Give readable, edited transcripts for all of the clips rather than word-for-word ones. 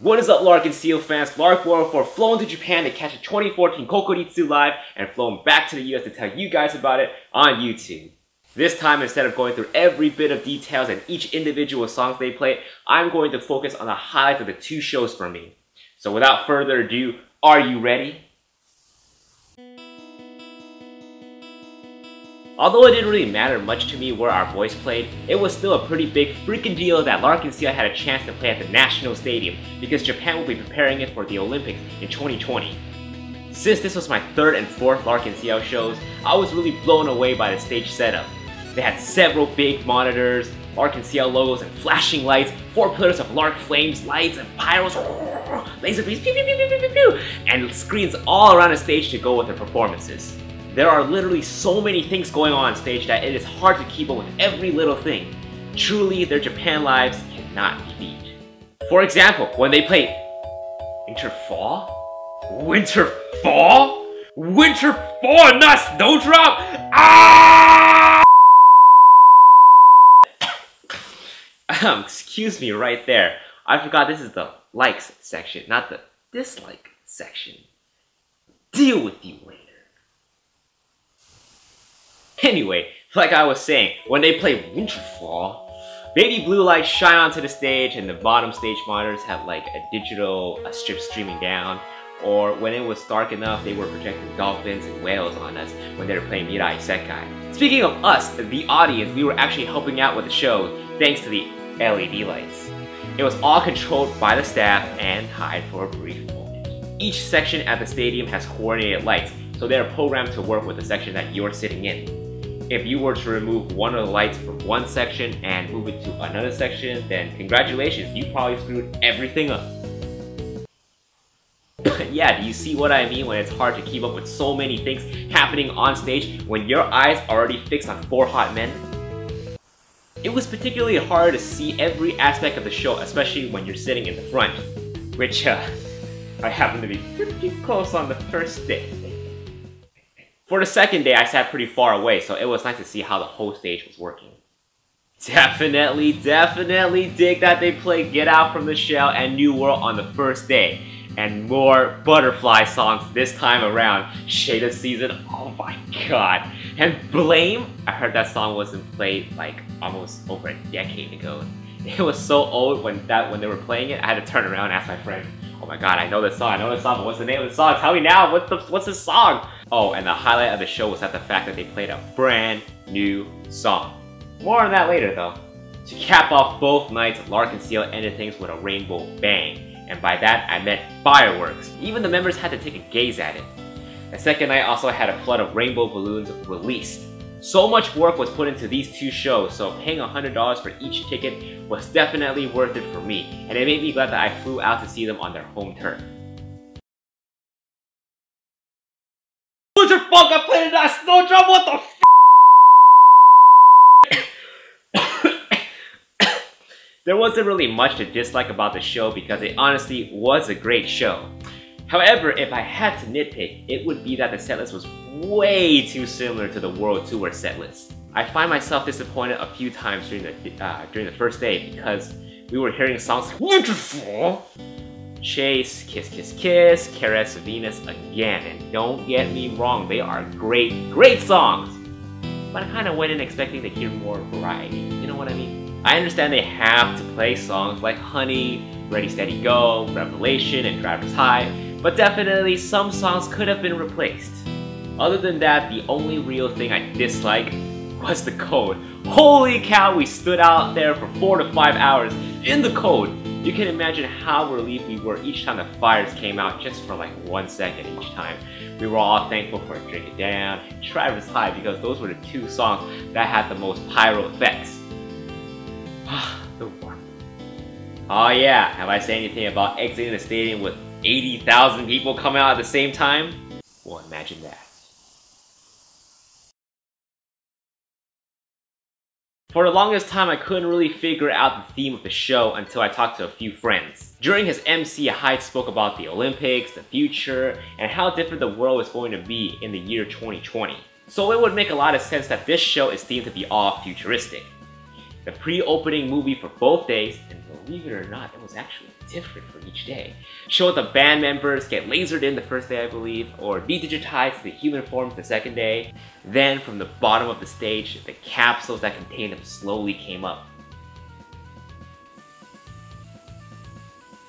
What is up, Lark and Ciel fans? Lark 104 flown to Japan to catch a 2014 Kokuritsu live and flown back to the US to tell you guys about it on YouTube. This time, instead of going through every bit of details and each individual songs they played, I'm going to focus on the highlights of the two shows for me. So without further ado, are you ready? Although it didn't really matter much to me where our boys played, it was still a pretty big freaking deal that Lark and Ciel had a chance to play at the National Stadium because Japan will be preparing it for the Olympics in 2020. Since this was my third and fourth Lark and Ciel shows, I was really blown away by the stage setup. They had several big monitors, Lark and Ciel logos and flashing lights, 4 pillars of Lark flames, lights and pyros, laser beams, pew, pew, pew, pew, pew, pew, and screens all around the stage to go with their performances. There are literally so many things going on stage that it is hard to keep up with every little thing. Truly, their Japan lives cannot be beat. For example, when they play Winter Fall, not Snowdrop! Ah! Excuse me right there. I forgot this is the likes section, not the dislike section. Deal with you later. Anyway, like I was saying, when they play Winterfall, baby blue lights shine onto the stage and the bottom stage monitors have like a digital strip streaming down. Or when it was dark enough, they were projecting dolphins and whales on us when they were playing Mirai Sekai. Speaking of us, the audience, we were actually helping out with the show thanks to the LED lights. It was all controlled by the staff and hide for a brief moment. Each section at the stadium has coordinated lights, so they are programmed to work with the section that you're sitting in. If you were to remove one of the lights from one section and move it to another section, then congratulations, you probably screwed everything up. But yeah, do you see what I mean when it's hard to keep up with so many things happening on stage when your eyes are already fixed on 4 hot men? It was particularly hard to see every aspect of the show, especially when you're sitting in the front, which I happened to be pretty close on the first day. For the second day, I sat pretty far away, so it was nice to see how the whole stage was working. Definitely dig that they played Get Out from the Shell and New World on the first day. And more Butterfly songs this time around. Shade of Season, oh my god. And Blame, I heard that song wasn't played like almost over a decade ago. It was so old when they were playing it, I had to turn around and ask my friend, oh my god, I know this song, but what's the name of the song? Tell me now, what's the song? Oh, and the highlight of the show was the fact that they played a brand new song. More on that later though. To cap off both nights, Lark and Ciel ended things with a rainbow bang. And by that, I meant fireworks. Even the members had to take a gaze at it. The second night also had a flood of rainbow balloons released. So much work was put into these two shows, so paying $100 for each ticket was definitely worth it for me, and it made me glad that I flew out to see them on their home turf. What the fuck? I played in that Snowdrop? What the f? There wasn't really much to dislike about the show because it honestly was a great show. However, if I had to nitpick, it would be that the setlist was way too similar to the World Tour setlist. I find myself disappointed a few times during the first day because we were hearing songs like Winterfall, Chase, Kiss Kiss Kiss, Caress Venus again, and don't get me wrong, they are great songs. But I kind of went in expecting to hear more variety, you know what I mean? I understand they have to play songs like Honey, Ready Steady Go, Revelation, and Driver's High, but definitely some songs could have been replaced. Other than that, the only real thing I dislike was the cold. Holy cow, we stood out there for 4 to 5 hours in the cold. You can imagine how relieved we were each time the fires came out just for like 1 second each time. We were all thankful for Drink It Down and Driver's High because those were the 2 songs that had the most pyro effects. The warmth. Oh yeah, have I said anything about exiting the stadium with 80,000 people coming out at the same time? Well, imagine that. For the longest time, I couldn't really figure out the theme of the show until I talked to a few friends. During his MC, Hyde spoke about the Olympics, the future, and how different the world is going to be in the year 2020. So it would make a lot of sense that this show is themed to be all futuristic. The pre-opening movie for both days, and believe it or not, it was actually different for each day. Showed the band members get lasered in the first day, I believe, or dedigitized to the human forms the second day. Then from the bottom of the stage, the capsules that contained them slowly came up.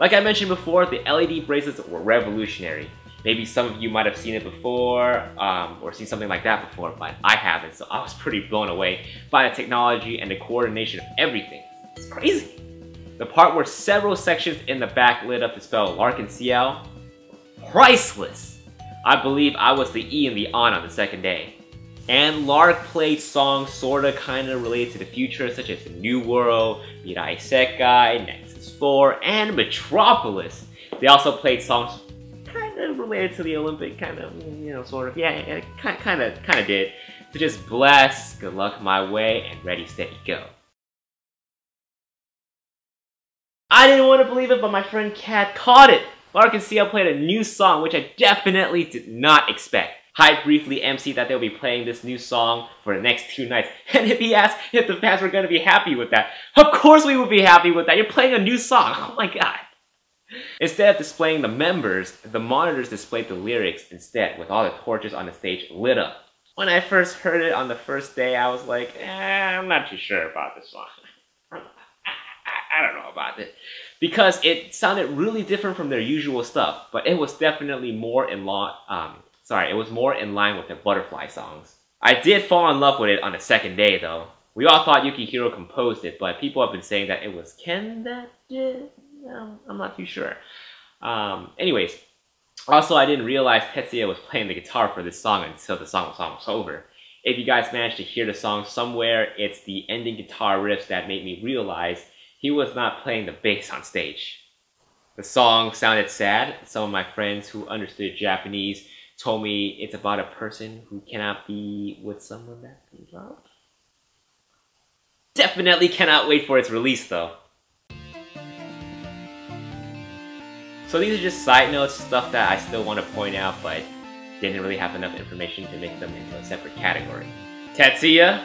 Like I mentioned before, the LED bracelets were revolutionary. Maybe some of you might have seen it before, or seen something like that before, but I haven't, so I was pretty blown away by the technology and the coordination of everything. It's crazy! The part where several sections in the back lit up to spell Lark and Ciel, priceless! I believe I was the E and the on the second day. And Lark played songs sorta kinda related to the future, such as the New World, Mirai Sekai, NEXUS 4, and Metropolis. They also played songs kinda related to the Olympic, sort of, yeah, kinda did. So just bless, good luck my way, and ready, steady, go. I didn't want to believe it, but my friend Kat caught it! Lark and Ciel played a new song, which I definitely did not expect. Hyde briefly emceed that they'll be playing this new song for the next 2 nights, and if he asked if the fans were going to be happy with that, of course we would be happy with that! You're playing a new song, oh my god! Instead of displaying the members, the monitors displayed the lyrics instead, with all the torches on the stage lit up. When I first heard it on the first day, I was like, I'm not too sure about this song. I don't know about it. Because it sounded really different from their usual stuff, but it was definitely more in line with their Butterfly songs. I did fall in love with it on the second day though. We all thought Yukihiro composed it, but people have been saying that it was Ken that did. I'm not too sure. Anyways, also I didn't realize Tetsuya was playing the guitar for this song until the song was almost over. If you guys managed to hear the song somewhere, it's the ending guitar riffs that made me realize he was not playing the bass on stage. The song sounded sad. Some of my friends who understood Japanese told me it's about a person who cannot be with someone that they love. Definitely cannot wait for its release though. So these are just side notes, stuff that I still want to point out, but didn't really have enough information to make them into a separate category. Tetsuya,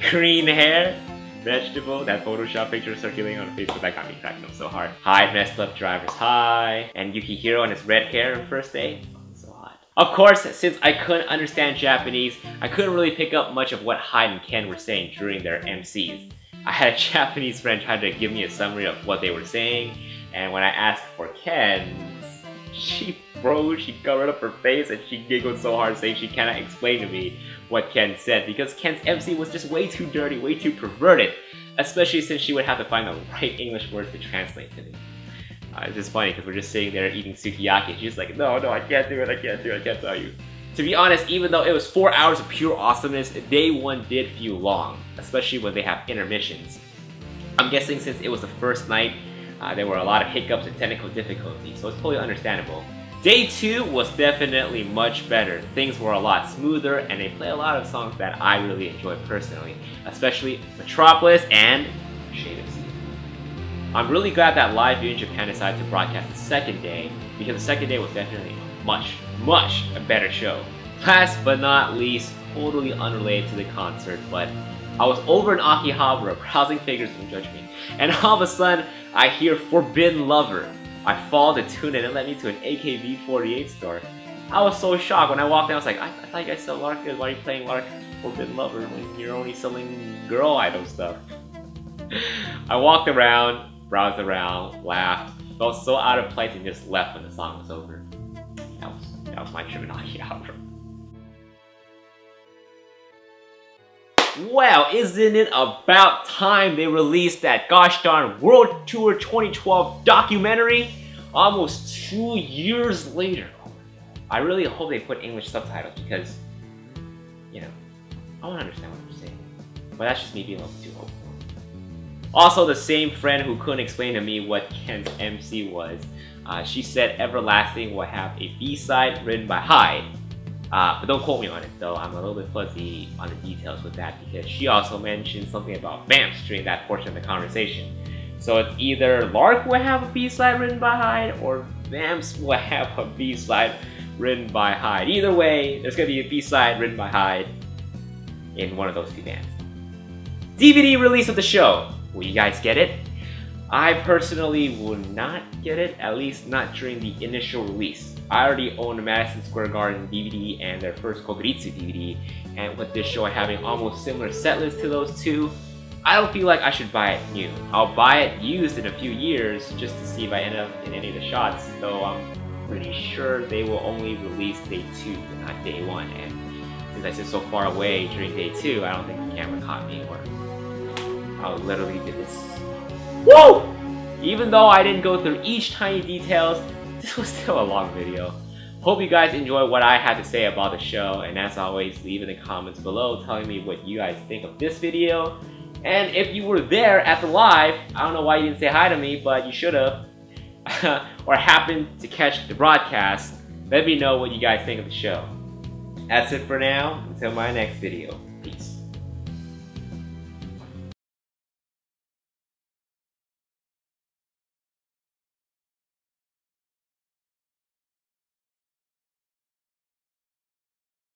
green hair, vegetable, that Photoshop picture circulating on Facebook, that got me cracking up so hard. Hyde messed up driver's high, and Yukihiro and his red hair on first day, so hot. Of course, since I couldn't understand Japanese, I couldn't really pick up much of what Hyde and Ken were saying during their MCs. I had a Japanese friend try to give me a summary of what they were saying, and when I asked for Ken's, she froze, she covered up her face, and she giggled so hard saying she cannot explain to me what Ken said because Ken's MC was just way too dirty, way too perverted, especially since she would have to find the right English words to translate to me. It's just funny because we're just sitting there eating sukiyaki. She's like, no, I can't do it, I can't tell you. To be honest, even though it was 4 hours of pure awesomeness, day 1 did feel long, especially when they have intermissions. I'm guessing since it was the first night, there were a lot of hiccups and technical difficulties, so it's totally understandable. Day 2 was definitely much better. Things were a lot smoother, and they play a lot of songs that I really enjoy personally, especially Metropolis and Shade of Sea. I'm really glad that Live View in Japan decided to broadcast the second day, because the second day was definitely much a better show. Last but not least, totally unrelated to the concert, but I was over in Akihabara browsing figures, don't judge me, and all of a sudden I hear Forbidden Lover. I followed the tune and it led me to an AKB48 store. I was so shocked when I walked in. I was like, I thought you guys sell Lark Goods. Why are you playing Lark Forbidden Lover when you're only selling girl idol stuff? I walked around, browsed around, laughed, felt so out of place and just left when the song was over. That was my trip in Akihabara. Well, isn't it about time they released that gosh darn World Tour 2012 documentary? Almost 2 years later. I really hope they put English subtitles because, you know, I want to understand what they're saying. But that's just me being a little too hopeful. Also, the same friend who couldn't explain to me what Ken's MC was, she said Everlasting will have a B-side written by Hyde. But don't quote me on it though, I'm a little bit fuzzy on the details with that because she also mentioned something about Vamps during that portion of the conversation. So it's either Lark will have a B-side written by Hyde or Vamps will have a B-side written by Hyde. Either way, there's gonna be a B-side written by Hyde in one of those two bands. DVD release of the show. Will you guys get it? I personally will not get it, at least not during the initial release. I already own the Madison Square Garden DVD and their first Kokuritsu DVD, and with this show having almost similar set lists to those two, I don't feel like I should buy it new. I'll buy it used in a few years just to see if I end up in any of the shots, though I'm pretty sure they will only release day 2, not day 1, and since I sit so far away during day 2, I don't think the camera caught me, or I'll literally do this. Whoa! Even though I didn't go through each tiny details, this was still a long video. Hope you guys enjoyed what I had to say about the show, and as always, leave in the comments below telling me what you guys think of this video. And if you were there at the live, I don't know why you didn't say hi to me, but you should have, or happened to catch the broadcast, let me know what you guys think of the show. That's it for now, until my next video.